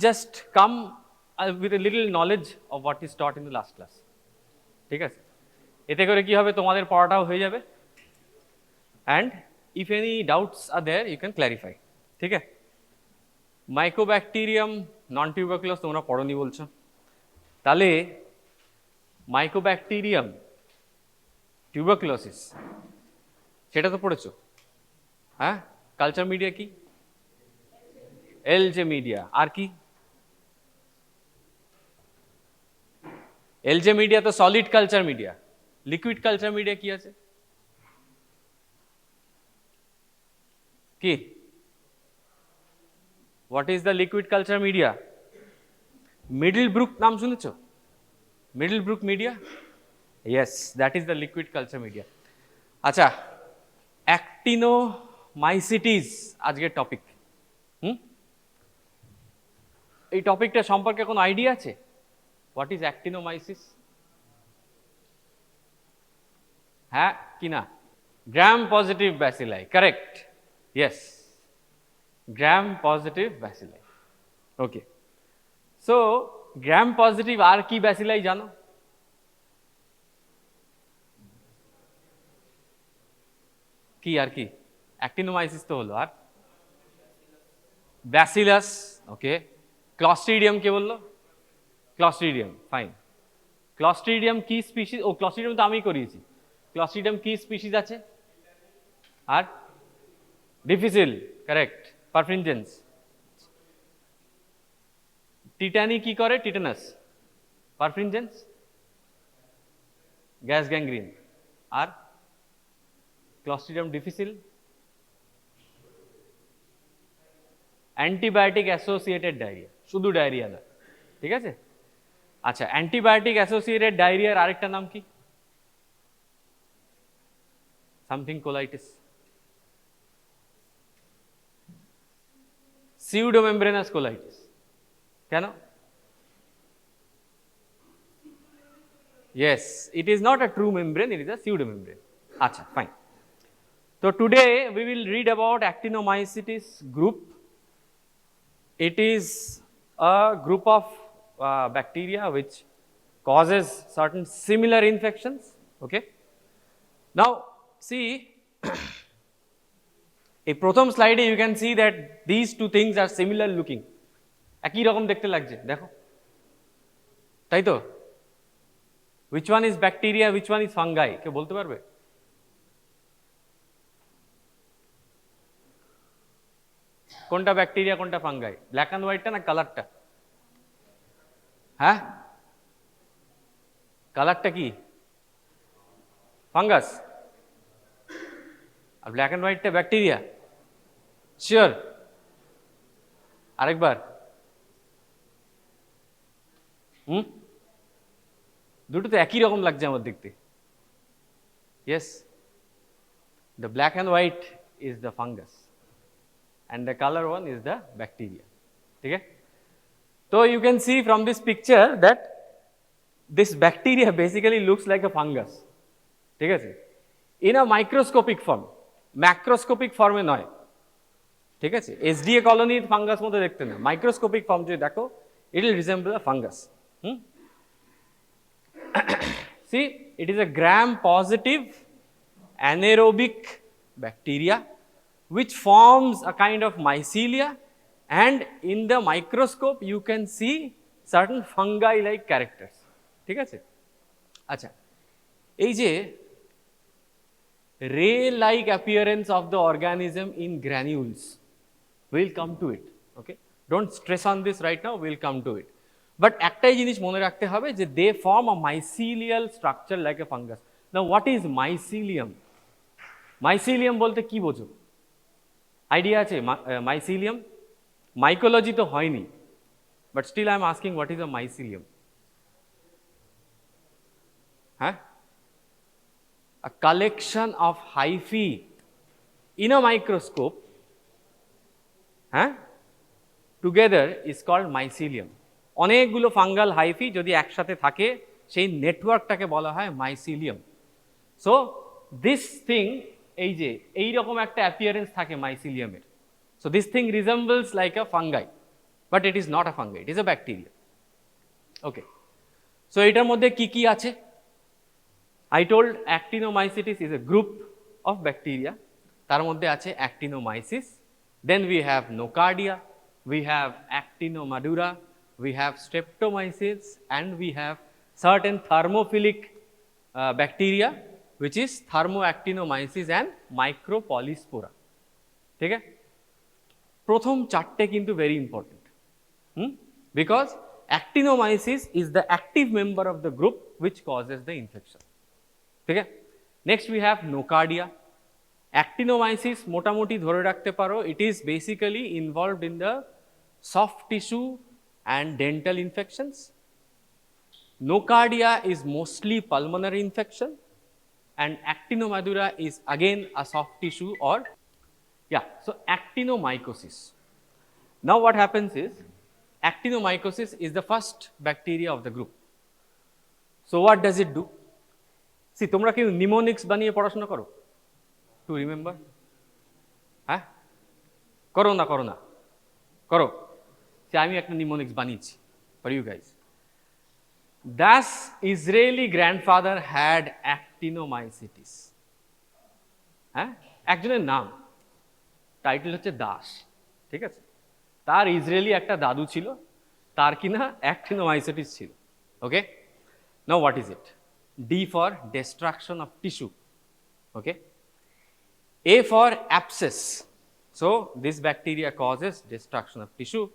just come with a little knowledge of what is taught in the last class. ঠিক আছে, এতে করে কি হবে, তোমাদের পড়াটাও হয়ে যাবে, and if any doubts are there you can clarify. ঠিক আছে, মাইকোব্যাকটেরিয়াম নন টিউবারকুলাস তোমরা পড়নি বলছো, তাহলে মাইকোব্যাকটেরিয়াম টিউবারকুলোসিস সেটা তো পড়েছো, হ্যাঁ? কালচার মিডিয়া কি? LJ media. আর কি? এলজে মিডিয়া তো solid culture media. Liquid culture media কি আছে? কি? What is the liquid culture media? Middlebrook নাম শুনেছো? Middlebrook media, yes, that is the liquid culture media. আচ্ছা, অ্যাক্টিনোমাইসিটিস আজকের টপিক। এই টপিকটা সম্পর্কে কোনো আইডিয়া আছে? What is actinomyces? হ্যাঁ কি না? Gram positive bacilli, correct, yes, gram positive bacilli. Okay, so gram positive আর কি ব্যাসিলাই জানো? কি আর কি? অ্যাক্টিনোমাইসিস তো হলো, আর ব্যাসিলাস। ওকে, ক্লস্ট্রিডিয়াম কে বললো? Clostridium, fine. ক্লস্ট্রিডিয়াম কি স্পিসিস? ও ক্লস্ট্রিডিয়াম তো আমি করিয়েছি। ক্লস্ট্রিডিয়াম কি স্পিসিস আছে? আর ডিফিসিল, কারেক্ট, পারফিনজেন্স। টিটানি কি করে? Tetanus, perfringens, gas gangrene. আর clostridium difficile antibiotic associated diarrhoea, শুধু ডায়রিয়া না, ঠিক আছে? আচ্ছা, অ্যান্টিবায়োটিক অ্যাসোসিয়েটেড ডায়রিয়ার আরেকটা নাম কি? Something colitis, pseudomembranous colitis. কেন? Yes, it is not a true membrane, it is a pseudomembrane. Acha, fine. So today we will read about Actinomycetes group. It is a group of bacteria which causes certain similar infections. Okay. Now see, a prothom slide you can see that these two things are similar looking. একই রকম দেখতে লাগছে, দেখো, তাই তো? Which one is bacteria, which one is fungi? কে বলতে পারবে? কোনটা ব্যাকটেরিয়া কোনটা ফাঙ্গাই? ব্ল্যাক অ্যান্ড হোয়াইটটা না কালারটা? হ্যাঁ, কালারটা কি? ফাঙ্গাস, আর ব্ল্যাক অ্যান্ড হোয়াইটটা ব্যাকটেরিয়া। শিওর? আরেকবার। দুটো তো একই রকম লাগছে আমার দেখতে। Yes, the black and white is the fungus and the color one is the bacteria. Okay, so you can see from this picture that this bacteria basically looks like a fungus. ঠিক আছে, in a microscopic form, macroscopic form এ নয়, ঠিক আছে? SDA কলোনির fungus মতো দেখতে না, microscopic form যদি দেখো it will resemble a fungus. See, it is a gram positive anaerobic bacteria which forms a kind of mycelia, and in the microscope you can see certain fungi like characters. ঠিক আছে? আচ্ছা, এই যে ray like appearance of the organism in granules, we will come to it. Okay, don't stress on this right now, we will come to it. But একটাই জিনিস মনে রাখতে হবে যে they form a mycelial structure like a fungus. Now what is mycelium? Mycelium বলতে কি বোঝো? Idea আছে? mycelium মাইকোলজি তো হয়নি, but still I am asking what is a mycelium? হ্যাঁ, a collection of hyphae in a microscope, হ্যাঁ, together is called mycelium. অনেকগুলো fungal hyphae যদি একসাথে থাকে সেই নেটওয়ার্কটাকে বলা হয় মাইসিলিয়াম। সো দিস থিং, এই যে এইরকম একটা অ্যাপিয়ারেন্স থাকে মাইসিলিয়ামের, so this thing resembles like a fungi. but it is not a fungi, it is a bacteria. Okay. So এটার মধ্যে কি আছে? I told Actinomycetes is a group of bacteria. তার মধ্যে আছে Actinomyces, then we have Nocardia, we have Actinomadura, we have Streptomyces, and we have certain thermophilic bacteria which is Thermoactinomyces and Micropolyspora. ঠিক আছে? প্রথম চারটে কিন্তু very important, because Actinomyces is the active member of the group which causes the infection. ঠিক আছে? Next we have Nocardia. Actinomyces মোটামুটি ধরে রাখতে পারো, it is basically involved in the soft tissue and dental infections. Nocardia is mostly pulmonary infection, and Actinomadura is again a soft tissue or so actinomycosis. Now what happens is, actinomycosis is the first bacteria of the group. So what does it do? See, তোমরা কি mnemonics বানিয়ে পড়াশোনা করো? To remember? হ্যাঁ, করো না করো। See, আমি একটা নিমোনিক্স বানিয়েছি for you guys. Das Israeli grandfather had Actinomycetes. হ্যাঁ, একজনের নাম, টাইটেল হচ্ছে দাস, ঠিক আছে? তার ইসরায়েলি একটা দাদু ছিল, তার কিনা Actinomycetes ছিল। ওকে, now what is it? D for destruction of tissue, okay? A for abscess. So this bacteria causes destruction of tissue,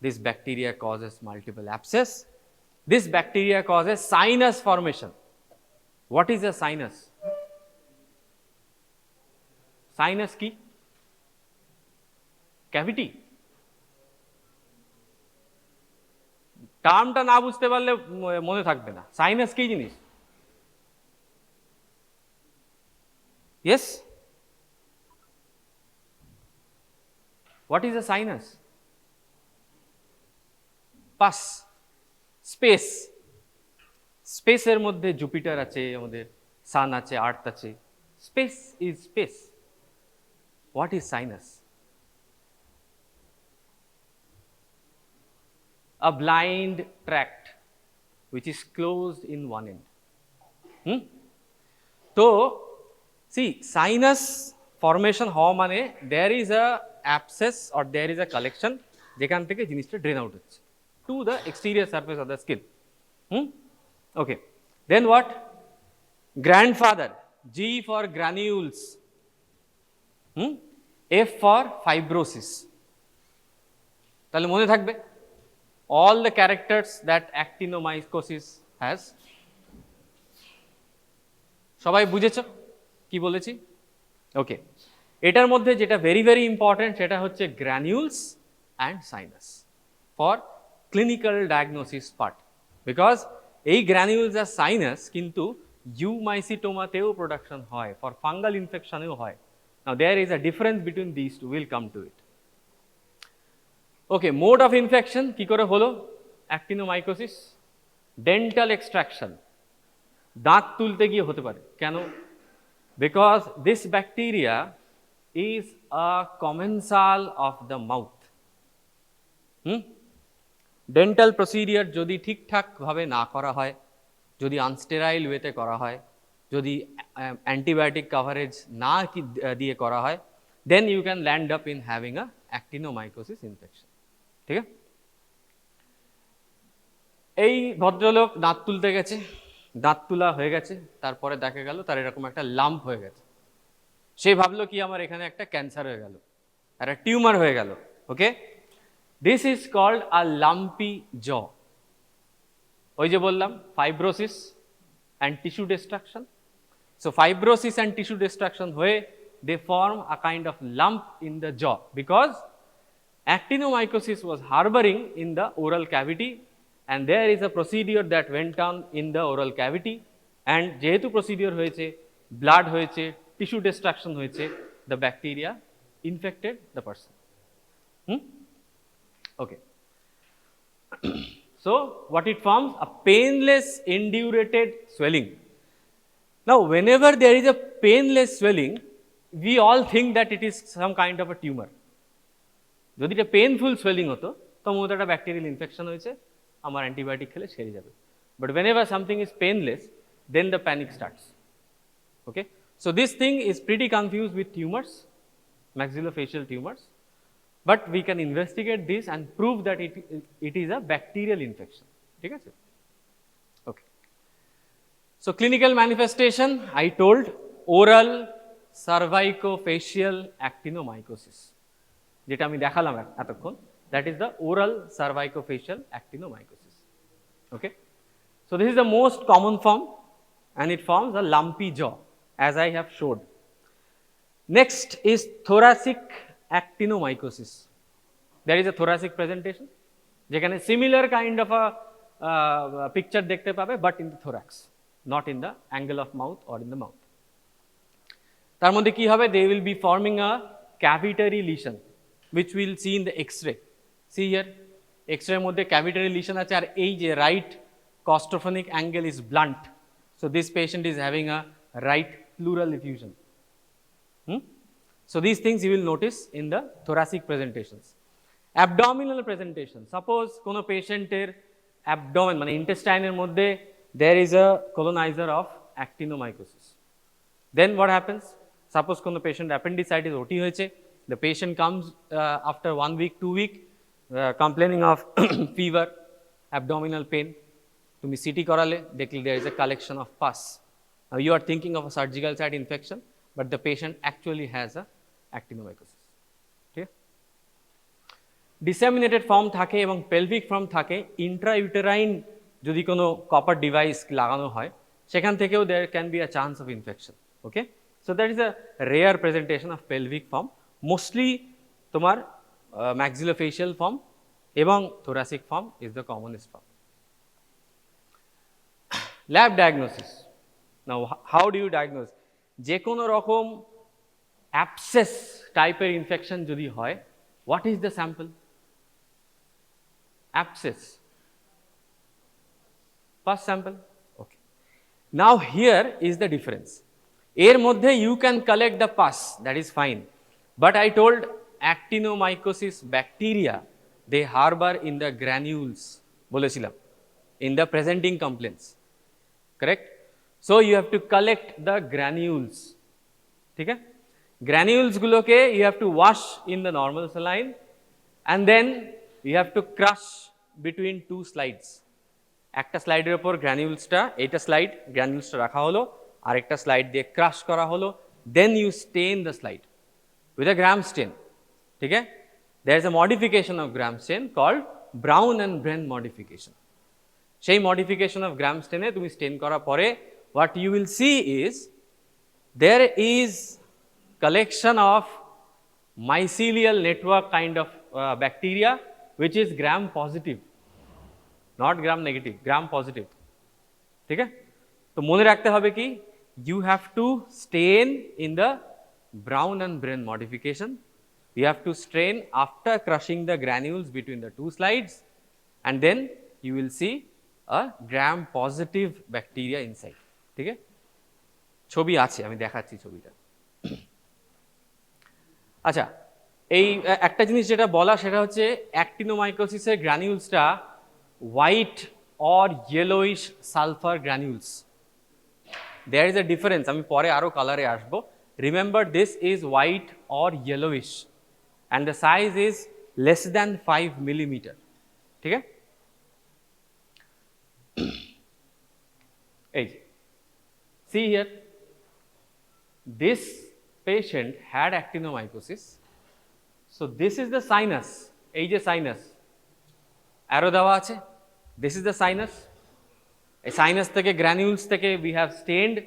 this bacteria causes multiple abscess, this bacteria causes sinus formation. What is a sinus? Sinus কি? Cavity. টার্মটা না বুঝতে পারলে মনে থাকবে না। Sinus কি জিনিস? Yes? What is a sinus? Pus, space. স্পেসের মধ্যে জুপিটার আছে, আমাদের সান আছে, আর্থ আছে। Space is space. What is sinus? A blind tract which is closed in one end. So, see, sinus formation হওয়া মানে there is a abscess or there is a collection যেখান থেকে জিনিসটা drain out হচ্ছে to the exterior surface of the skin. Okay. Then what? Grandfather. G for granules. F for fibrosis. তাহলে মনে থাকবে all the characters that actinomycosis has. সবাই বুঝেছো কি বলেছি? ওকে, এটার মধ্যে যেটা very important সেটা হচ্ছে granules and sinus for clinical diagnosis part, because এই granules আর sinus কিন্তু ইউমাইসিটোমাতেও প্রোডাকশন হয়, for fungal infectionেও হয়। Now there is a difference between these two, we'll come to it. Okay, mode of infection কি করে হলো actinomycosis? Dental extraction, দাঁত তুলতে গিয়ে হতে পারে। কেন? Because this bacteria is a commensal of the mouth. Dental procedure যদি ঠিকঠাক ভাবে না করা হয়, যদি আনস্টেরাইল ওয়েতে করা হয়, যদি অ্যান্টিবায়োটিক কভারেজ না দিয়ে করা হয়, then you can land up in having a actinomycosis infection. ঠিক আছে? এই ভদ্রলোক দাঁত তুলতে গেছে, দাঁত তুলা হয়ে গেছে, তারপরে দেখা গেল তার এরকম একটা লাম্প হয়ে গেছে। সে ভাবলো কি আমার এখানে একটা ক্যান্সার হয়ে গেল, একটা টিউমার হয়ে গেল। Okay, this is called a lumpy jaw. ওই যে বললাম fibrosis and tissue destruction. So fibrosis and tissue destruction হয়ে they form a kind of lump in the jaw because actinomycosis was harboring in the oral cavity, and there is a procedure that went on in the oral cavity, and যেহেতু procedure হয়েছে, blood হয়েছে, tissue destruction হয়েছে, the bacteria infected the person. Okay. So what it forms? A painless indurated swelling. Now whenever there is a painless swelling, we all think that it is some kind of a tumor. যদি এটা painful swelling হতো মূলত একটা bacterial infection হয়েছে, আমার antibiotic খেলে সেরে যাবে। But whenever something is painless, then the panic starts. Okay, so this thing is pretty confused with tumors, maxillofacial tumors, but we can investigate this and prove that it is a bacterial infection. ঠিক আছে? Okay, so clinical manifestation I told oral cervicofacial actinomycosis, যেটা আমি দেখালাম এতক্ষণ, that is the oral cervicofacial actinomycosis. Okay, so this is the most common form and it forms a lumpy jaw as I have showed. Next is thoracic actinomycosis. There is a thoracic presentation যেখানে similar kind of a picture দেখতে পাবে, but in the thorax, not in the angle of mouth or in the mouth. তার মধ্যে কি হবে, they will be forming a cavitary lesion which we will see in the x-ray. See here, x-ray এর মধ্যে cavitary lesion আছে, আর এই যে right costophonic angle is blunt, so this patient is having a right pleural effusion. So these things you will notice in the thoracic presentations. Abdominal presentation, suppose কোনো পেশেন্টের abdomen মানে intestine এর মধ্যে there is a colonizer of actinomycosis. Then what happens, suppose কোনো patient appendicitis OT হয়েছে, the patient comes after 1 week 2 week complaining of fever, abdominal pain, তুমি CT করালে দেখলে there is a collection of pus. Now you are thinking of a surgical site infection, but the patient actually has a actinomycosis. ঠিক আছে? Disseminated form থাকে এবং pelvic form থাকে, intrauterine যদি কোনো copper device লাগানো হয় সেখান থেকেও there can be a chance of infection. Okay, so that is a rare presentation of pelvic form, mostly তোমার maxillofacial form এবং thoracic form is the commonest form. Lab diagnosis. Now how do you diagnose? যে কোনো রকম abscess টাইপের infection যদি হয়, what is the sample? Abscess, pus sample. Okay, now here is the difference. এর মধ্যে you can collect the pus, that is fine, but I told actinomycosis bacteria they harbor in the granules বলেছিলাম, in the presenting complaints, correct? So you have to collect the granules. ঠিক আছে, granules গুলোকে you have to wash in the normal saline and then you have to crush between two slides. একটা স্লাইডের উপর গ্র্যানিউলসটা, এইটা slide গ্র্যানিউলসটা রাখা হলো, আরেকটা স্লাইড দিয়ে ক্রাশ করা হলো, then you stain the slide with a gram stain. ঠিক আছে, there is a modification of gram stain called Brown and Bren modification. সেই modification of gram stain এ তুমি stain করার পরে what you will see is there is collection of mycelial network kind of bacteria which is gram positive, not gram negative, gram positive. ঠিক আছে, তো মনে রাখতে হবে কি, you have to stain in the Brown and Bren modification. You have to stain after crushing the granules between the two slides and then you will see a gram positive bacteria inside. ঠিক আছে, ছবি আছে, আমি দেখাচ্ছি ছবিটা। আচ্ছা, এই একটা জিনিস যেটা বলা সেটা হচ্ছে অ্যাক্টিনোমাইকোসিসের গ্র্যানিউলসটা white or yellowish sulphur granules. There is a difference, আমি পরে আরও কালারে আসবো। Remember this is white or yellowish and the size is less than 5 millimetre. ঠিক আছে, এই see here, this patient had actinomycosis, so this is the sinus, এই যে sinus arrow দেওয়া আছে, this is the sinus, এই sinus থেকে granules থেকে we have stained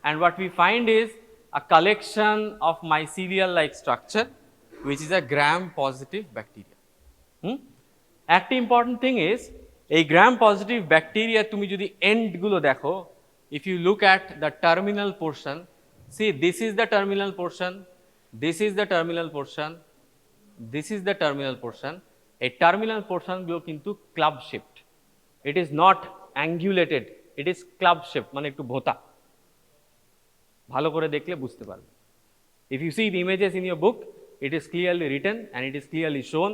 and what we find is a collection of mycelial like structure which is a gram positive bacteria. একটা important thing is এই gram positive bacteria তুমি যদি end গুলো দেখো, if you look at the terminal portion, see this is the terminal portion, this is the terminal portion, this is the terminal portion. A terminal portion গুলো কিন্তু club shaped, it is not angulated, it is club shaped, মানে একটু ভোঁতা। ভালো করে দেখলে বুঝতে পারবে। If you see the images in your book, it is clearly written and it is clearly shown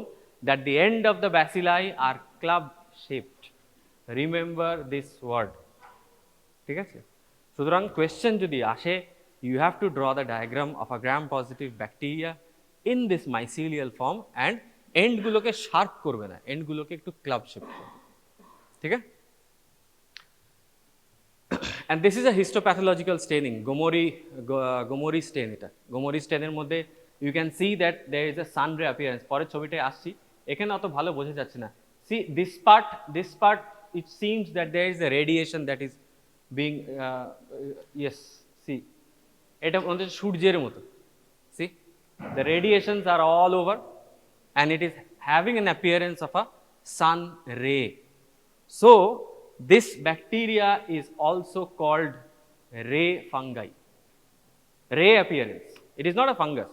that the end of the bacilli are club shaped. Remember this word. ঠিক আছে, সুতরাং কোয়েশ্চেন যদি আসে, you have to draw the diagram of a gram positive bacteria in this mycelial form and end গুলোকে sharp করবে না, end গুলোকে একটু ক্লাব শেপ করবে, ঠিক আছে। And this is a histopathological staining, Gomori stain এটা, Gomori stain এর মধ্যে you can see that there is a sun ray appearance, পরের ছবিটায় আসছি, এখানে অত ভালো বোঝা যাচ্ছে না, see this part it seems that there is a radiation that is being yes, see এটা মনে হচ্ছে সূর্যের মতো, see the radiations are all over and it is having an appearance of a sun ray. So this bacteria is also called ray fungi, ray appearance, it is not a fungus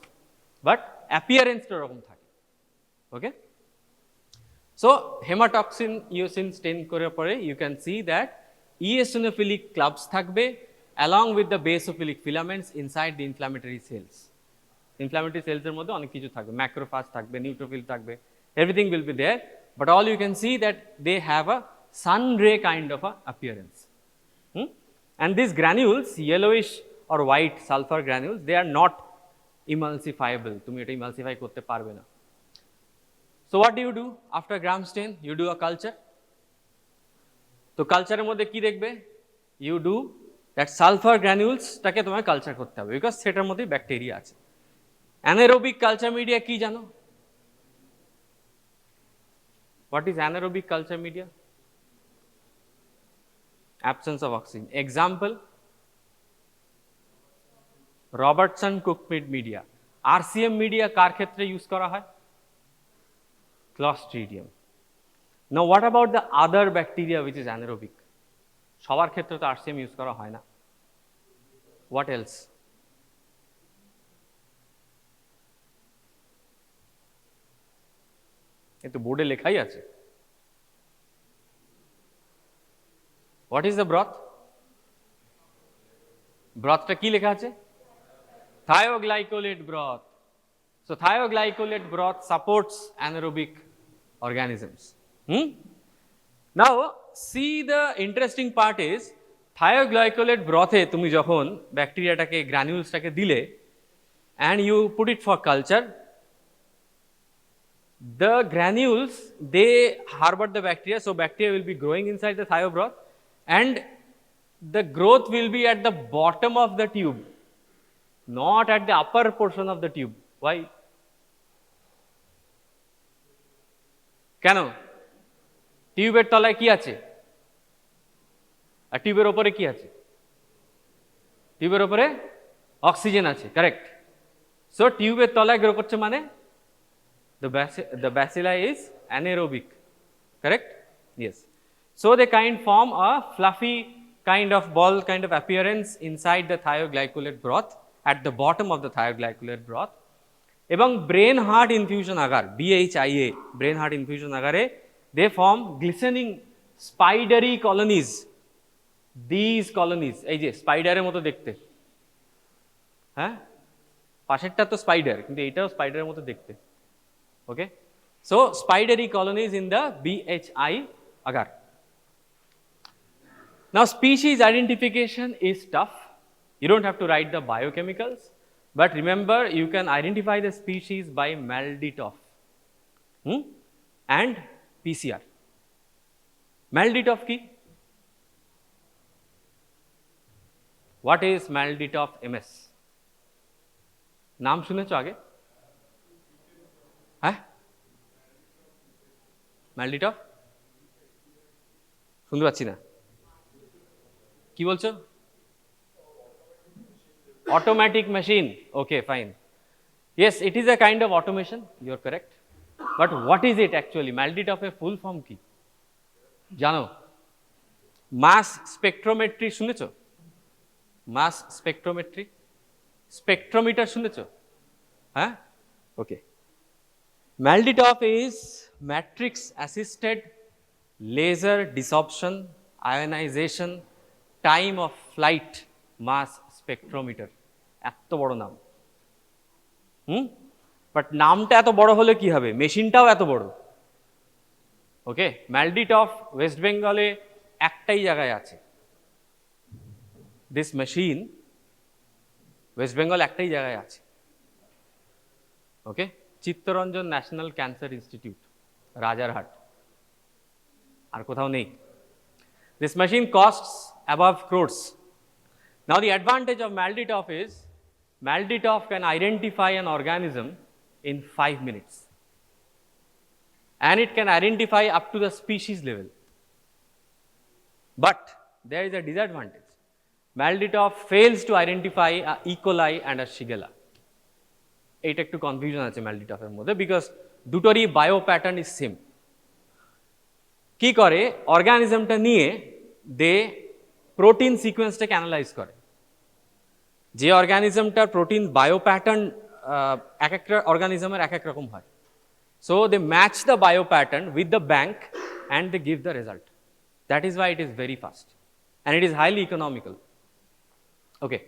but appearance to রকম থাকে, okay. So hematoxin eosin stain করার পরে you can see that eosinophilic clubs থাকবে along with the basophilic filaments inside the inflammatory cells. Inflammatory cells এর মধ্যে অনেক কিছু থাকবে, ম্যাক্রোফাজ থাকবে, নিউট্রোফিল থাকবে, everything will be there, but all you can see that they have a sun ray kind of a appearance. And these granules, yellowish or white sulfur granules, they are not emulsifiable, তুমি এটা emulsify করতে পারবে না। So what do you do after gram stain? You do a culture. তো কালচারের মধ্যে কি দেখবে, you do that sulfur granules টাকে তোমায় কালচার করতে হবে, বিকজ সেটার মধ্যে ব্যাকটেরিয়া আছে। অ্যানারোবিক কালচার মিডিয়া কি জানো? What is anaerobic culture media? Absence of oxygen. Example, Robertson cooked meat media. RCM media কার ক্ষেত্রে ইউজ করা হয়? Clostridium. Now what about the other bacteria which is anaerobic? সবার ক্ষেত্রে তো RCM ইউজ করা হয় না। What else? এই তো বোর্ডে লেখাই আছে। What is the broth? ব্রথটা কি লেখা আছে? Thioglycolate broth. So thioglycolate broth supports anaerobic organisms. Now see, the interesting part is thioglycolate broth e তুমি যখন ব্যাকটেরিয়াটাকে গ্রানুলসটাকে দিলে and you put it for culture, the granules they harbor the bacteria, so bacteria will be growing inside the thio broth and the growth will be at the bottom of the tube, not at the upper portion of the tube. Why? কেন? টিউবের তলায় কি আছে আর টিউবের উপরে কি আছে? টিউবের উপরে অক্সিজেন আছে, কারেক্ট। সো টিউবের তলায় গ্রো করছে মানে the bacilli is anaerobic, correct? Yes. So they form a fluffy kind of ball kind of appearance inside the thioglycolate broth at the bottom of the thioglycolate broth. এবং brain heart infusion agar, BHIA, brain heart infusion আগারে they form glistening spidery colonies. These colonies এই যে স্পাইডারের মতো দেখতে, হ্যাঁ পাশেরটা তো spider কিন্তু এইটাও স্পাইডারের মতো দেখতে, okay. So spidery colonies in the BHI agar. Now species identification is tough, you don't have to write the biochemicals, but remember you can identify the species by Malditoff and PCR. Malditoff ki? What is Malditoff MS? নাম শুনেছো আগে? হ্যাঁ, Malditoff শুনতে পাচ্ছি না, কি বলছো? Automatic machine, okay fine, yes it is a kind of automation, you are correct, but what is it actually? Malditoff এর ফুল ফর্ম কি জানো? মাস স্পেকট্রোমেট্রি শুনেছো? মাস স্পেকট্রোমেট্রি, স্পেকট্রোমিটার শুনেছো? হ্যাঁ, ওকে। Malditoff is matrix assisted laser desorption ionization time of flight mass spectrometer, এত বড় নাম, but নামটা এত বড় হলে কি হবে, মেশিনটাও এত বড়। ওকে, ম্যালডিটফ ওয়েস্ট বেঙ্গলে একটাই জায়গায় আছে, দিস মেশিন ওয়েস্ট বেঙ্গল একটাই জায়গায় আছে। Okay, Chittaranjan national cancer institute, Rajarhat, আর কোথাও নেই। This machine costs above crores. Now the advantage of MALDI-TOF is MALDI-TOF can identify an organism in 5 minutes, and it can identify up to the species level. But there is a disadvantage. MALDI-TOF fails to identify a E. coli and a Shigella. এটা একটু confusion আছে MALDI-TOF এর মধ্যে, because দুটোরই bio pattern is same. কি করে, অর্গানিজমটা নিয়ে দে protein সিকোয়েন্সটাকে analyse করে। যে অর্গানিজমটার প্রোটিন বায়ো প্যাটার্ন এক একটা অর্গানিজমের এক এক রকম হয়, so they match the bio pattern with the bank and they give the result. That is why it is very fast and it is highly economical. Okay,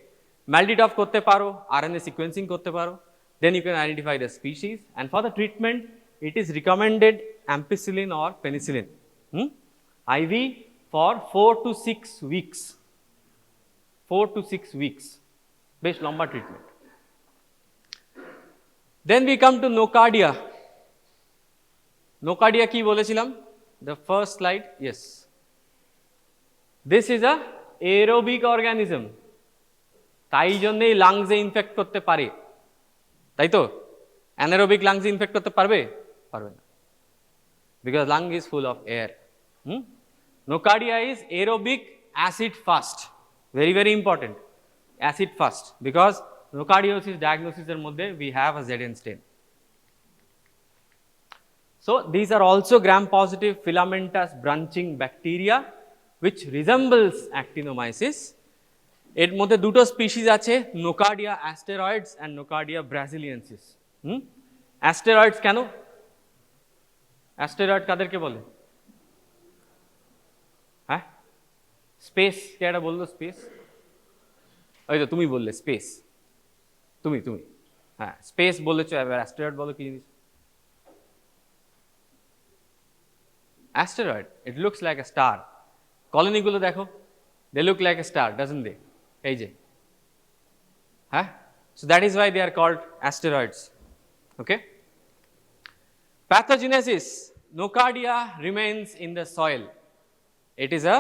MALDI-TOF করতে পারো, RNA sequencing করতে পারো, then you can identify the species, and for the treatment it is recommended ampicillin or penicillin, IV for 4 to 6 weeks, 4 to 6 weeks, বেশ লম্বা treatment. Then we come to Nocardia. Nocardia কি বলেছিলাম, the first slide, yes, this is a aerobic organism, তাই জন্যই লাংসে in fact করতে পারে, তাই তো? অ্যানারোবিক লাংসে ইনফেক্ট করতে পারবে? পারবে না, because lung is full of air. Nocardia is aerobic acid fast, very very important, acid fast, because nocardiosis diagnosis এর মধ্যে we have a Zn stain. So these are also gram positive filamentous branching bacteria which resembles Actinomyces. এর মধ্যে দুটো species আছে, Nocardia asteroids and Nocardia brasiliensis. অ্যাস্টেরয়েডস কেন? Asteroid কাদেরকে বলে? হ্যাঁ, স্পেস কে একটা বললো, স্পেস, ওই তো তুমি বললে স্পেস, তুমি হ্যাঁ স্পেস বলেছো, এবার অ্যাস্টেরয়েড বলো কি জিনিস? Asteroid, it looks like a star. কলোনিগুলো দেখো, they look like a star, doesn't they? এই যে, হ্যাঁ, so that is why they are called asteroids. Okay, pathogenesis, Nocardia remains in the soil. It is a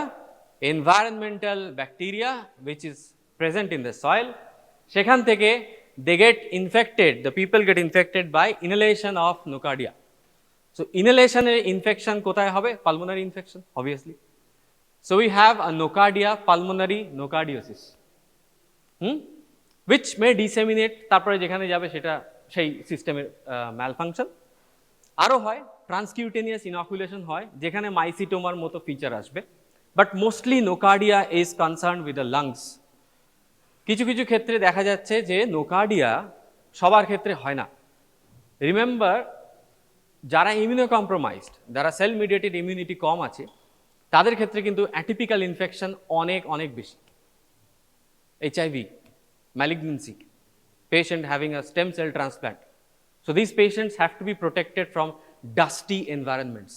environmental bacteria which is present in the soil. সেখান থেকে they get infected, the people get infected by inhalation of Nocardia. So inhalation infection কোথায় হবে? Pulmonary infection, obviously. So we have a Nocardia pulmonary nocardiosis, which may disseminate, তারপরে যেখানে যাবে সেটা সেই সিস্টেমের ম্যালফাংশন। আরও হয় ট্রান্সকিউটেনিয়াস ইনকুলেশন হয়, যেখানে মাইসিটোমার মতো ফিচার আসবে, but mostly Nocardia is concern with the lungs. কিছু কিছু ক্ষেত্রে দেখা যাচ্ছে যে নোকার্ডিয়া সবার ক্ষেত্রে হয় না। রিমেম্বার, যারা ইমিউনো কম্প্রোমাইজড, যারা সেল মিডিয়েটেড ইমিউনিটি কম আছে, তাদের ক্ষেত্রে কিন্তু অ্যাটিপিক্যাল ইনফেকশন অনেক অনেক বেশি। HIV, malignancy, patient having a stem cell transplant. So these patients have to be protected from dusty environments.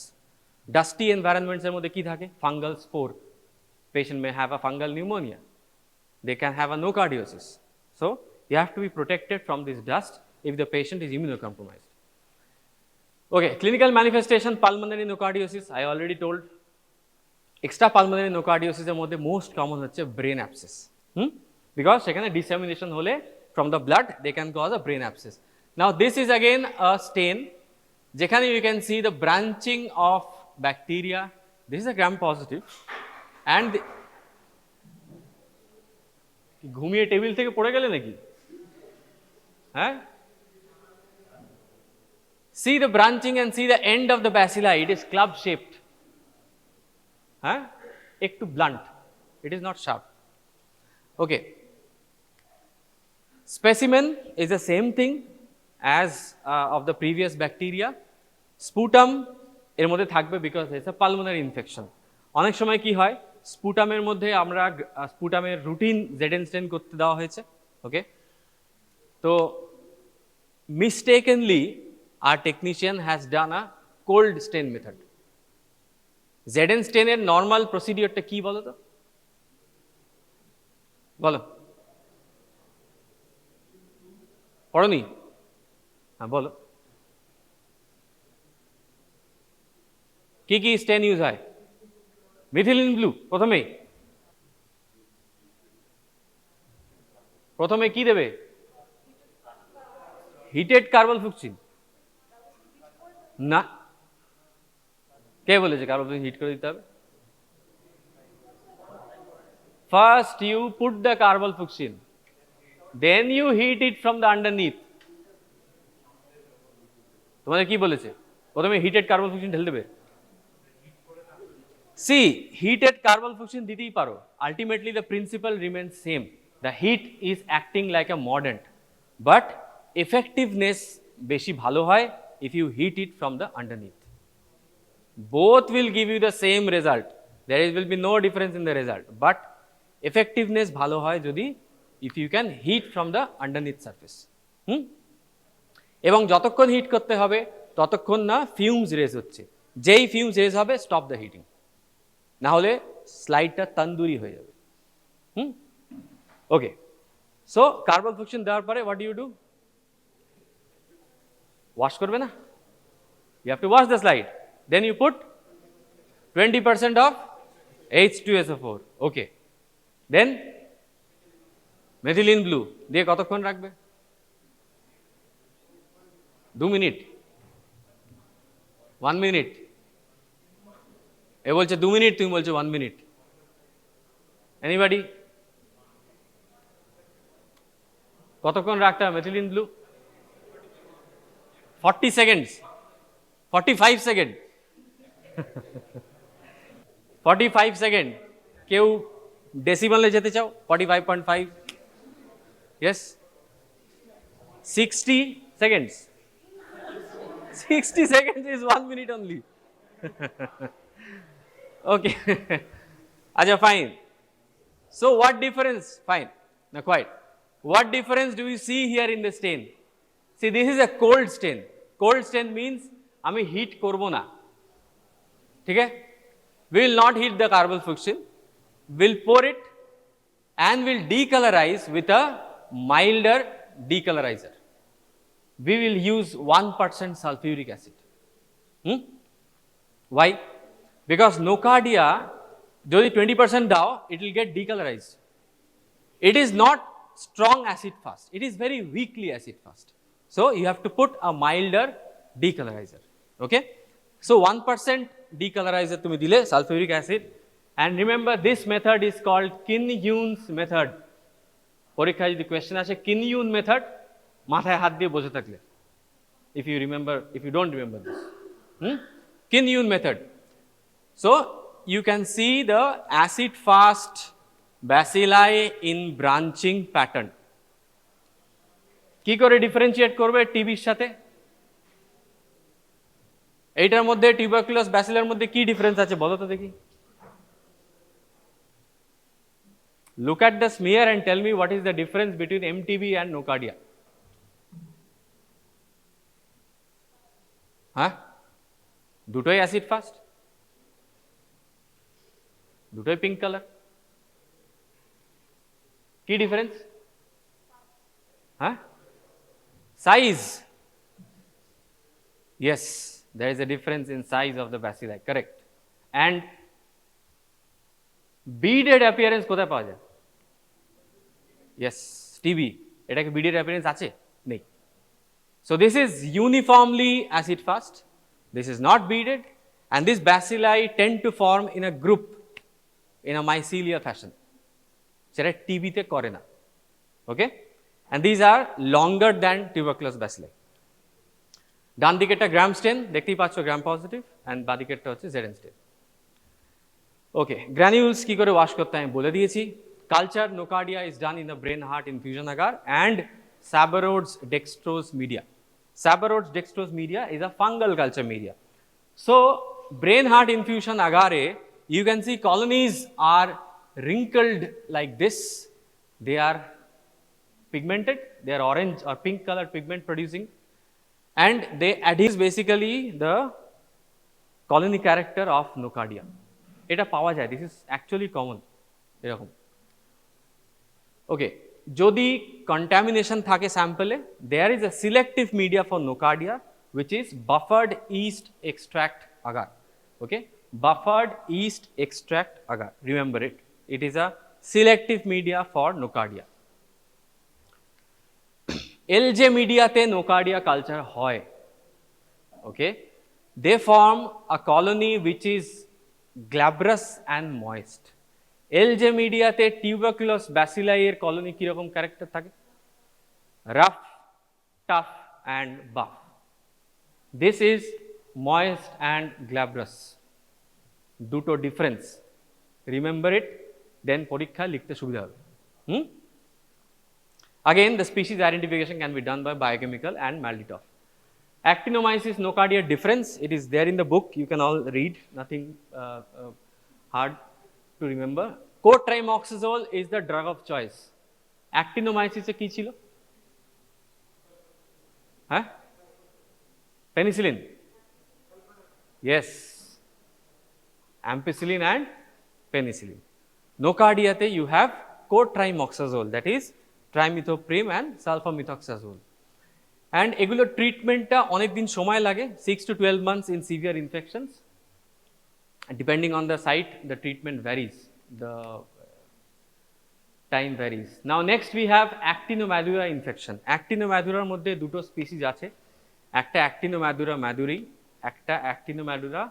Dusty environments এর মধ্যে কি থাকে? Fungal spore. Patient may have a fungal pneumonia. They can have a nocardiosis. So you have to be protected from this dust if the patient is immunocompromised. Okay, clinical manifestation, pulmonary nocardiosis, I already told. Extrapulmonary nocardiosis এর মধ্যে most common হচ্ছে brain abscess. Because সেখানে dissemination হলে from the blood they can cause a brain abscess. Now this is again a stain, যেখানে you can see the branching of bacteria. This is a gram positive, and ঘুমিয়ে table থেকে পড়ে গেলে নাকি? হ্যাঁ, see the branching and see the end of the bacilli, it is club shaped. হ্যাঁ, একটু blunt, it is not sharp. Okay, specimen is the same thing as of the previous bacteria. Sputum এর মধ্যে থাকবে because it's a pulmonary infection. অনেক সময় কি হয়, স্পুটামের মধ্যে আমরা স্পুটামের রুটিন জেডেন স্টেন করতে দেওয়া হয়েছে। ওকে, তো mistakenly our technician has done a cold stain method. ZN stain এর নর্মাল প্রসিডিওরটা কি বলো তো? বলো, পড়নি? হ্যাঁ বলো, কি কি স্টেন ইউজ হয়? মিথিলিন ব্লু প্রথমে কি দেবে? হিটেড কার্বলফ্লুক্সিন না, কে বলেছে কার্বলফ্লুক্সিন হিট করে দিতে হবে? First you put the carbol fuchsin, then you heat it from the underneath. তোমাদের কি বলেছে? প্রথমে হিটেড কার্বলফ্লুক্সিন ঢেলে দেবে? সি, হিটেড কার্বলফ্লুক্সিন দিতেই পারো, ultimately the principle remains same, the heat is acting like a mordant, but effectiveness বেশি ভালো হয় if you heat it from the underneath. Both will give you the same result, there will be no difference in the result, but effectiveness ভালো হয় যদি if you can heat from the underneath surface. এবং যতক্ষণ hit করতে হবে ততক্ষণ না fumes raise হচ্ছে, যেই ফিউমস রেজ হবে স্টপ দ্য হিটিং, না হলে স্লাইডটা তন্দুরি হয়ে যাবে। ওকে, সো কার্বলফ্লুক্সিন দেওয়ার পরে what do you do? Wash করবে না? You have to wash the slide. Then you put 20% of H2SO4. Okay. Then methylene blue দিয়ে কতক্ষণ রাখবে? 2 মিনিট, 1 মিনিট। এ বলছে 2 মিনিট, তুমি বলছো 1 মিনিট। এনিবডি? কতক্ষণ রাখতে হবে মেথিলিন ব্লু? 40 seconds, 45 second 45 second. কেউ ডেসিমালে যেতে চাও? 45.5, yes, 60 seconds, 60 seconds is 1 minute only. Okay. Acha, fine. So what difference? Fine, not quite. What difference do you see here in the stain? See, this is a cold stain. Cold stain means আমি hit করব না, ঠিক আছে? We will not heat the carbonfluxin, we'll pour it and will decolorize with a milder decolorizer. We will use 1% sulfuric acid. Why? Because Nocardia, যদি 20% দাও, it will get decolorized. It is not strong acid fast, it is very weakly acid fast. So you have to put a milder decolorizer. Okay, so 1% decolorizer তুমি দিলে sulfuric acid, and remember this method is called Kinyoun's method. পরীক্ষায় যদি question আসে Kinyoun method, মাথায় হাত দিয়ে বসে থাকলে, if you remember, if you don't remember this, Kinyoun method. So you can see the acid fast bacilli in branching pattern. কি করে ডিফারেন্সিয়েট করবে টিবির সাথে? এইটার মধ্যে টিউবারকুলাস ব্যাসিলার মধ্যে কি ডিফারেন্স আছে বলো তো দেখি? Look at the smear and tell me what is the difference between MTB and Nocardia. হ্যাঁ, দুটোই অ্যাসিড ফাস্ট, দুটোই পিঙ্ক কালার, কি ডিফারেন্স? হ্যাঁ, size. Yes, there is a difference in size of the bacilli, correct. And beaded appearance কোথায় পাওয়া যায়? Yes, TB, এটা কি beaded appearance আছে? নেই। So this is uniformly acid fast, this is not beaded, and these bacilli tend to form in a group in a mycelial fashion, সেটা টিবিতে করে না। Okay, and these are longer than tuberculous bacilli. ডান দিকেরটা গ্রাম স্টেন, দেখতেই পাচ্ছ gram positive, and বাঁ দিকেরটা হচ্ছে Zn স্টেন। ওকে, granules কি করে wash করতে আমি বলে দিয়েছি। Culture Nocardia is done in the brain heart infusion agar and Sabarod's dextrose media. Sabarod's dextrose media is a fungal culture media. So brain heart infusion agare, you can see colonies are wrinkled like this, they are pigmented, they are orange or pink color pigment producing, and they adhere basically the colony character of Nocardia. এটা পাওয়া যায়, this is actually common এরকম। ওকে, যদি contamination থাকে স্যাম্পলে, there is a selective media for Nocardia which is buffered yeast extract agar. Okay, buffered yeast extract agar, remember it, it is a selective media for Nocardia. LJ মিডিয়াতে Nocardia culture হয়, okay, they form a colony which is glabrous and moist. LJ মিডিয়াতে tuberculous bacilli এর colony কিরকম character থাকে? Rough, tough and buff. This is moist and glabrous. দুটো difference, remember it, then পরীক্ষা লিখতে সুবিধা হবে। Again, the species identification can be done by biochemical and Malditoff. Actinomyces Nocardia difference, it is there in the book, you can all read, nothing hard to remember. Cotrimoxazole is the drug of choice. Actinomyces এ কি ছিল? হ্যাঁ, penicillin, yes, ampicillin and penicillin. Nocardia te you have cotrimoxazole, that is trimethoprim and sulfamethoxazole. And এগুলো ট্রিটমেন্টটা অনেক দিন সময় লাগে, 6 to 12 months in severe infections. Depending on the site, the treatment varies, the time varies. Now next we have actinomadura infection. Actinomadura মধ্যে দুটো species আছে, একটা actinomadura maduri, একটা actinomadura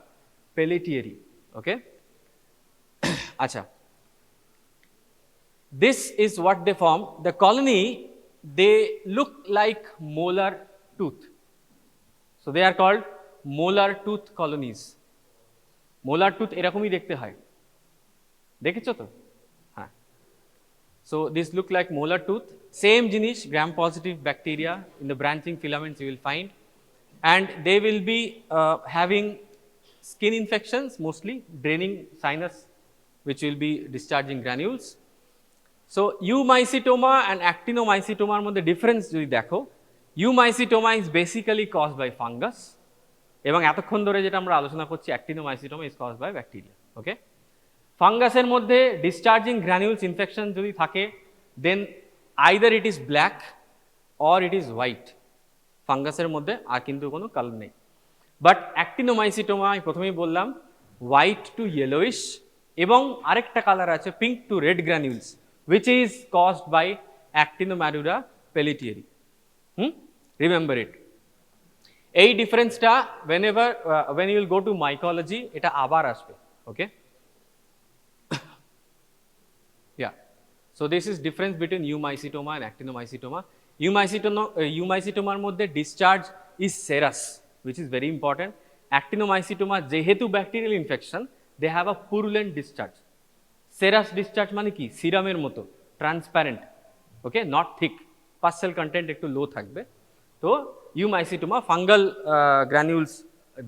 pelletieri. Okay, আচ্ছা, this is what they form. The colony, they look like molar tooth, so they are called molar tooth colonies. Molar tooth এরকমই দেখতে হয়, দেখেছো তো? হ্যাঁ, so this look like molar tooth, same জিনিস, gram positive bacteria in the branching filaments you will find, and they will be having skin infections, mostly draining sinus which will be discharging granules. So eumycetoma and actinomycetoma এর মধ্যে difference যদি দেখো, eumycetoma is basically caused by fungus, এবং এতক্ষণ ধরে যেটা আমরা আলোচনা করছি actinomycetoma is caused by bacteria. Okay, ফাঙ্গাসের মধ্যে discharging granules infection যদি থাকে, then either it is black or it is white. ফাঙ্গাসের মধ্যে আর কিন্তু কোনো কালার নেই, বাট actinomycetoma আমি প্রথমেই বললাম হোয়াইট টু ইয়েলোইশ, এবং আরেকটা কালার আছে pink to red granules, which is caused by actinomadura pelletieri. Remember it. এই ডিফারেন্সটা whenever when you will go to mycology এটা আবার আসবে। Okay, yeah, so this is difference between eumycetoma and actinomycetoma. eumycetoma মধ্যে discharge is serous, which is very important. Actinomycetoma যেহেতু bacterial infection, they have a purulent discharge. Serous discharge মানে কি? সিরামের মতো transparent, okay, not thick, pus cell content একটু low থাকবে। তো eumycetoma fungal granules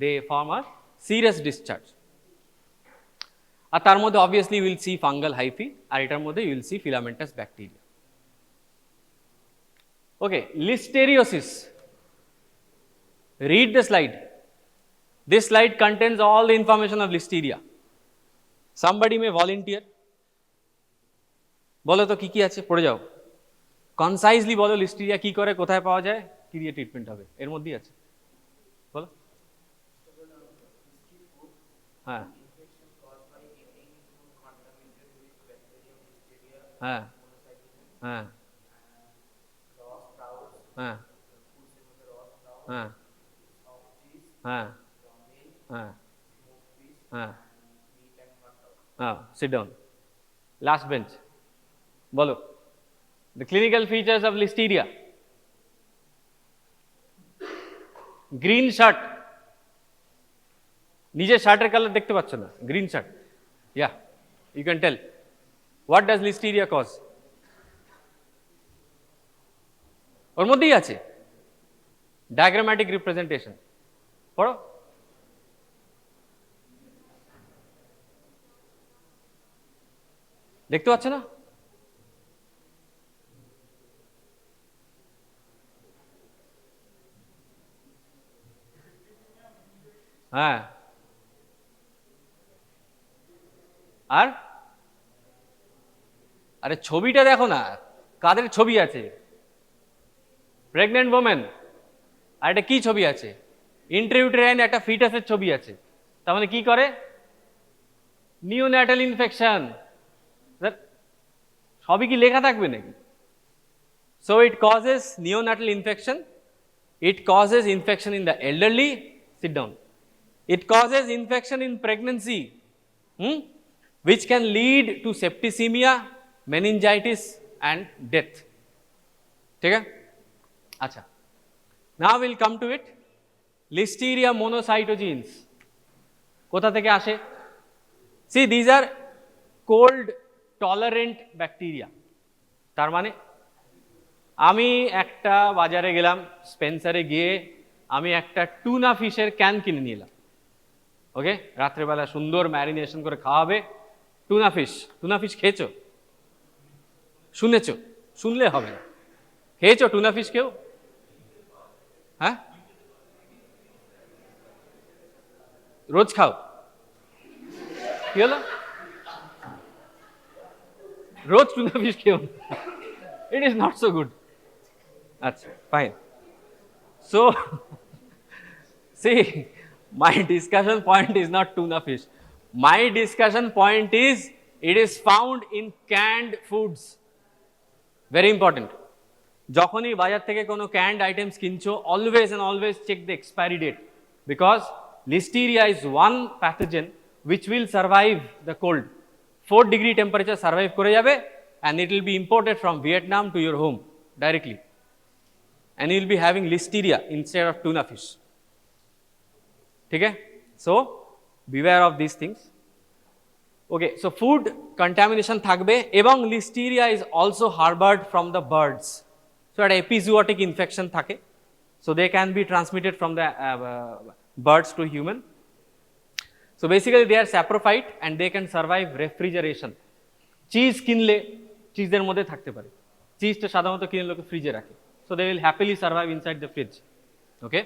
they form a serous discharge, আর তার মধ্যে obviously will see fungal hyphae, আর এটার মধ্যে will see filamentous bacteria. Okay, listeriosis, read the slide. This slide contains all the information of listeria. Somebody may volunteer. বলো তো কি কি আছে, পড়ে যাও, কনসাইজলি বলো লিস্টেরিয়া কি করে, কোথায় পাওয়া যায়, কি দিয়ে ট্রিটমেন্ট হবে, এর মধ্যেই আছে, বলো। হ্যাঁ হ্যাঁ হ্যাঁ হ্যাঁ হ্যাঁ হ্যাঁ হ্যাঁ হ্যাঁ হ্যাঁ, sit down, last bench, বলো the clinical features of listeria. Green shirt, নিজের শার্টের কালার দেখতে পাচ্ছ না, green shirt, yeah, you can tell. What does listeria cause? ওর মধ্যেই আছে diagrammatic representation, পড়ো। দেখতে পাচ্ছ না? আর আরে ছবিটা দেখো না, কাদের ছবি আছে? Pregnant women. আর এটা কি ছবি আছে? ইন্ট্রাইউটেরাইন একটা ফিটাসের ছবি আছে। তার মানে কি করে? Neonatal infection. সবই কি লেখা থাকবে নাকি? So it causes neonatal infection, it causes infection in the elderly, sit down, it causes infection in pregnancy, which can lead to septicemia, meningitis and death. Okay? Acha. Now we'll come to it. Listeria monocytogenes. কোথা থেকে আসে? See, these are cold tolerant bacteria. তার মানে আমি একটা বাজারে গেলাম, স্পেন্সারে গিয়ে আমি একটা টুনা ফিশের ক্যান কিনে নিলাম। ওকে, রাত্রেবেলা সুন্দর ম্যারিনেশন করে খাওয়াবে। টুনা ফিশ খেয়েছো? শুনেছো? শুনলে হবে না। খেয়েছো টুনা ফিশ কেউ? হ্যাঁ, রোজ খাও? কি হলো? রোজ টুনা ফিশ খেও? It is not so good. Achha, fine. So, see, my discussion point is not tuna fish. My discussion point is, it is found in canned foods. Very important. যখনই বাজার থেকে কোনো canned items কিনছো, always and always check the expiry date, because Listeria is one pathogen which will survive the cold. 4-degree temperature survive করে যাবে, and it will be imported from Vietnam to your home directly. And you will be having Listeria instead of tuna fish. Okay? So, beware of these things. Okay, so food contamination থাকবে, এবং Listeria is also harbored from the birds. So, an epizootic infection থাকে. So, they can be transmitted from the birds to human. So, basically they are saprophyte and they can survive refrigeration. Cheese কিনলে চিজের মধ্যে থাকতে পারে। চিজটা সাধারণত কিনে লোকে ফ্রিজে রাখে। So they will happily survive inside the fridge. Okay.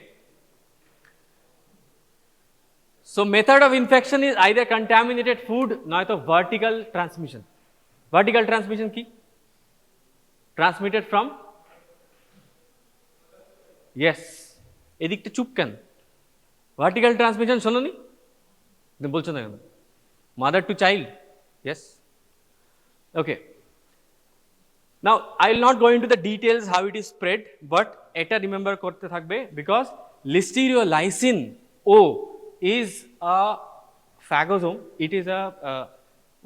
So method of infection is either contaminated food, নয়তো vertical transmission. Vertical transmission কি? Transmitted from? Yes. এদিকটা চুপ কেন? Vertical transmission শোনোনি? বলছো না কেন? Mother to child. Yes. Okay. Now, I will not go into the details how it is spread, but eta remember korte thakbe, because Listeriolysin O is a phagosome. It is a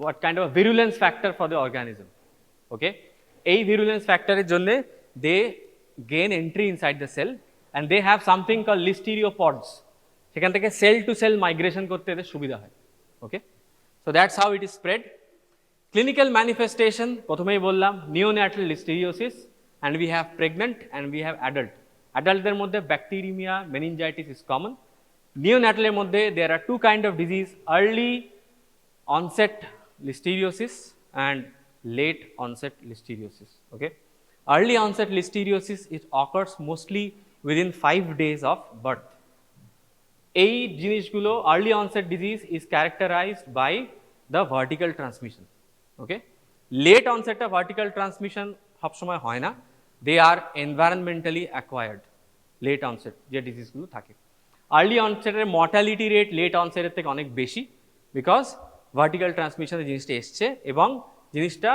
what kind of a virulence factor for the organism. Okay, a virulence factor er jonne they gain entry inside the cell, and they have something called listeriopods. সেখান থেকে cell to cell migration করতে এদের সুবিধা হয়। Okay, so that's how it is spread. Clinical manifestation, প্রথমেই বললাম, neonatal listeriosis, and we have pregnant and we have adult. Adultদের মধ্যে bacteremia, meningitis is common. Neonatal মধ্যে there are two kind of disease, early onset listeriosis and late onset listeriosis. Okay, early onset listeriosis, it occurs mostly within 5 days of birth. এই জিনিসগুলো early onset disease is characterized by the vertical transmission. Okay, late onset of vertical transmission সব সময় হয় না, they are environmentally acquired. Late onset যে disease গুলো থাকে, early onset এর mortality rate late onset এর থেকে অনেক বেশি, because vertical transmission এর জিনিসটা এসছে এবং জিনিসটা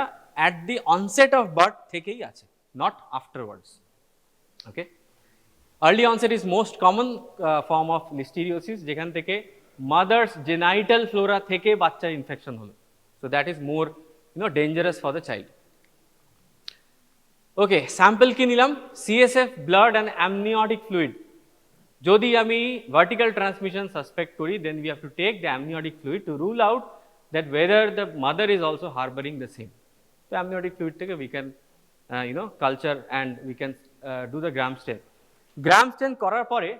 at the onset of birth থেকেই আছে, not afterwards. Okay, early onset is most common form of listeriosis, যেখান থেকে mother's genital flora থেকে বাচ্চার ইনফেকশন হলো, so that is more dangerous for the child. Okay, sample কি নিলাম? CSF, blood and amniotic fluid. যদি আমি vertical transmission suspect করি, then we have to take the amniotic fluid to rule out that whether the mother is also harboring the same. So amniotic fluid থেকে we can culture and we can do the gram stain. Gram stain করার পরে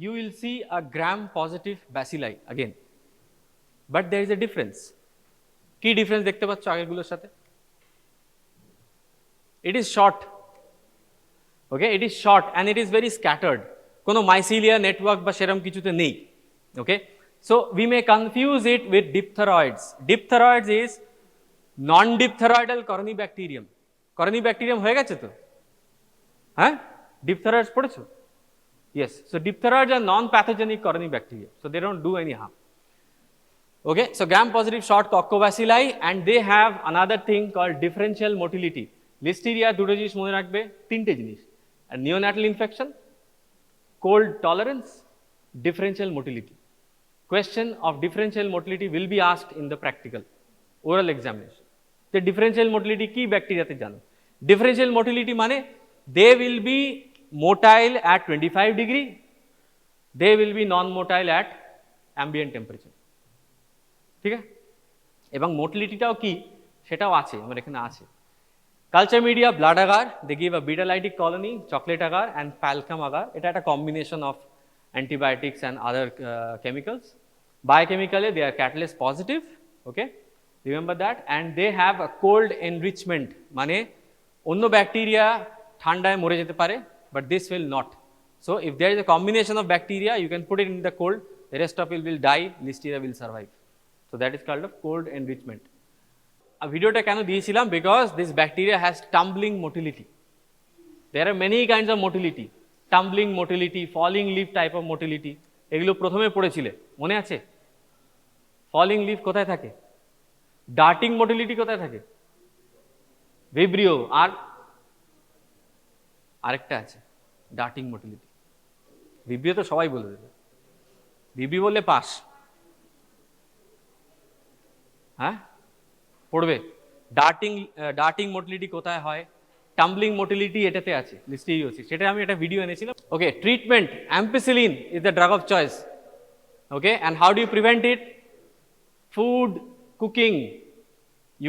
you will see a gram positive bacilli again, but there is a difference. কি difference দেখতে পাচ্ছ আগেরগুলোর সাথে? It is short. Okay, it is short and it is very scattered. কোনো মাইসিলিয়া network বা সেরকম কিছুতে নেই। Okay, So we may confuse it with diphtheroids. Diphtheroids is non-diphtheroidal corynebacterium. Corynebacterium হয়ে গেছে তো? হ্যাঁ? Diphtheroids পড়েছো? Yes. So diphtheroids are non-pathogenic corynebacteria. So they don't do any harm. Okay. So gram-positive short coccobacilli, and they have another thing called differential motility. Listeria দুটো জিনিস মনে রাখবে, তিনটে জিনিস. And neonatal infection, cold tolerance, differential motility. Question of differential motility will be asked in the practical oral examination. The differential motility কি ব্যাকটেরিয়াতে জানো? Differential motility মানে they will be motile at 25 degree, they will be non-motile at ambient temperature. ঠিক আছে? এবং মোটিলিটিটাও কি সেটাও আছে, আমার এখানে আছে। Culture media blood agar, they give a beta-lytic colony, chocolate agar and falcum agar. এটা একটা combination of antibiotics and other chemicals. Biochemically they are catalase positive, okay, remember that, and they have a cold enrichment, মানে অন্য bacteria ঠান্ডায় মরে যেতে পারে, but this will not. So if there is a combination of bacteria, you can put it in the cold, the rest of it will die, Listeria will survive. So that is called a cold enrichment. ভিডিওটা কেন দিয়েছিলাম, because this bacteria has tumbling motility. There are many kinds of motility, tumbling motility, falling leaf type of motility. এগুলো প্রথমে পড়েছিলে, মনে আছে? falling leaf কোথায় থাকে? darting motility কোথায় থাকে? vibrio, আর আরেকটা আছে darting motility. vibrio তো সবাই বলে দেবে, vibrio বললে পাস। হ্যাঁ পড়বে। darting motility কোথায় হয়? tumbling motility এটাতে আছে, লিস্টেরিওসিস, সেটা আমি একটা ভিডিও এনেছিলাম। ওকে, treatment, ampicillin is the drug of choice. Okay, and how do you prevent it? Food cooking,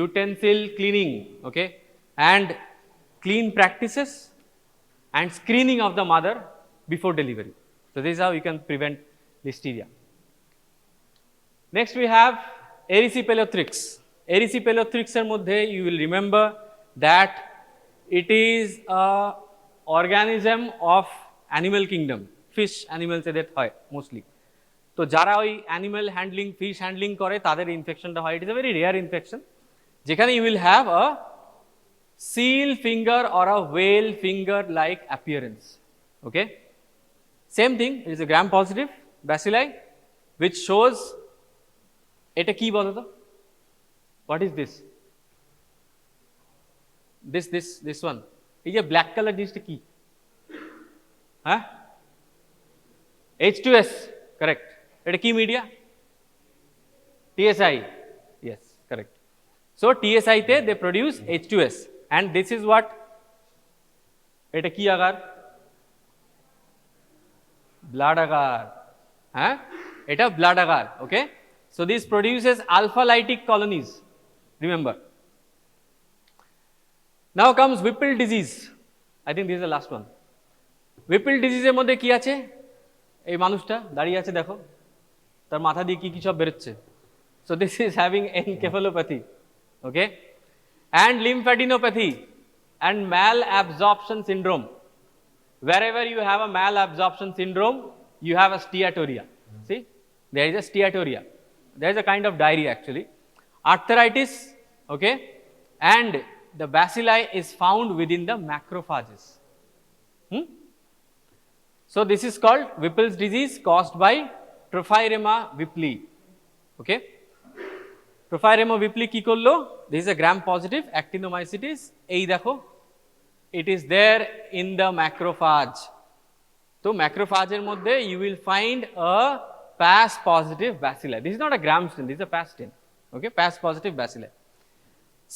utensil cleaning, okay, and clean practices and screening of the mother before delivery. So this is how you can prevent listeria. Next we have erysipelothrics. Erysipelothrics এর মধ্যে you will remember that it is a organism of animal kingdom, fish animals এদের হয় mostly. তো যারা ওই animal handling, fish handling করে তাদের ইনফেকশনটা হয়। It is a very rare infection, যেখানে you will have a seal finger or a whale finger like appearance. Okay, same thing, it is a gram positive bacilli which shows, এটা কি বলো তো? What is this? This one, এই যে black colour জিনিসটা কি? হ্যাঁ, H2S, correct. এটা কি media? TSI, yes, correct. So TSI তে they produce H2S, and this is what, এটা কি আগার? blood agar. হ্যাঁ, এটা blood agar. Okay, so this produces alpha lytic colonies, remember. Now comes Whipple disease. I think this is the last one. Whipple disease এর মধ্যে কি আছে? এই মানুষটা দাঁড়িয়ে আছে দেখো, তার মাথা দিয়ে কি কি সব বেরোচ্ছে। So this is having encephalopathy, okay, and lymphadenopathy and malabsorption syndrome. Wherever you have a malabsorption syndrome, you have a steatorrhea. See, there is a steatorrhea. There is a kind of diarrhea actually. Arthritis, okay, and the bacilli is found within the macrophages. So this is called Whipple's disease caused by Trophirema whipplei. Okay, Trophirema whipplei কি করলো? This is a gram positive Actinomycetes. এই দেখো, it is there in the macrophage. তো macrophage এর মধ্যে you will find a Pas positive bacilli. This is not a gram stain, this is a Pas stain. Okay, Pas positive bacilli.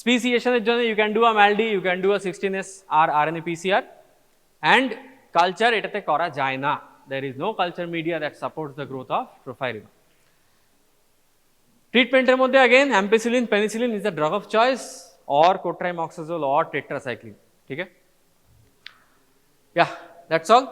Speciation এর জন্য you can do a MALD, you can do a 16S or RNA PCR, and culture এটাতে করা যায় না। There is no culture media that supports the growth of Trophirema. Treatment এর মধ্যে again ampicillin, penicillin is the drug of choice, or cotrimoxazole or tetracycline. ঠিক আছে? Yeah, that's all.